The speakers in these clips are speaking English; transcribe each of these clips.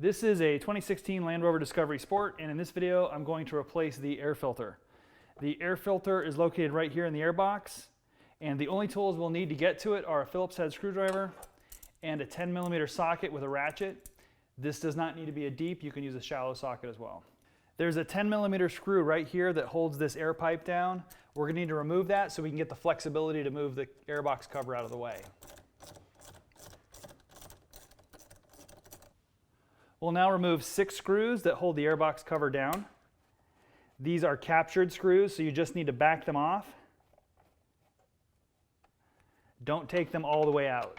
This is a 2016 Land Rover Discovery Sport, and in this video I'm going to replace the air filter. The air filter is located right here in the air box, and the only tools we'll need to get to it are a Phillips head screwdriver and a 10mm socket with a ratchet. This does not need to be a deep, you can use a shallow socket as well. There's a 10mm screw right here that holds this air pipe down. We're going to need to remove that so we can get the flexibility to move the airbox cover out of the way. We'll now remove 6 screws that hold the airbox cover down. These are captured screws, so you just need to back them off. Don't take them all the way out.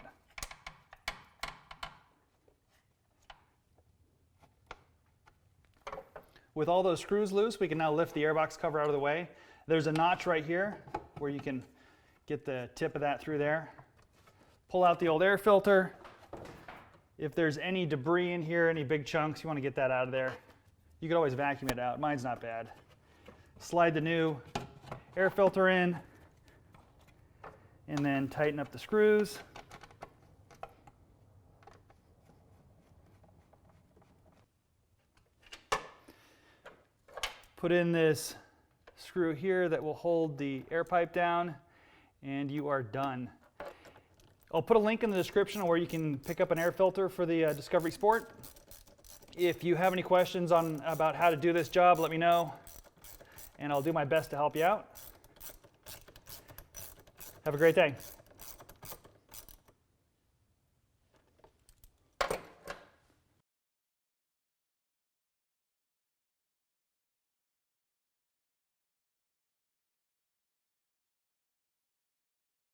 With all those screws loose, we can now lift the airbox cover out of the way. There's a notch right here where you can get the tip of that through there. Pull out the old air filter. If there's any debris in here, any big chunks, you want to get that out of there. You could always vacuum it out. Mine's not bad. Slide the new air filter in, and then tighten up the screws. Put in this screw here that will hold the air pipe down, and you are done. I'll put a link in the description where you can pick up an air filter for the Discovery Sport. If you have any questions about how to do this job, let me know, and I'll do my best to help you out. Have a great day.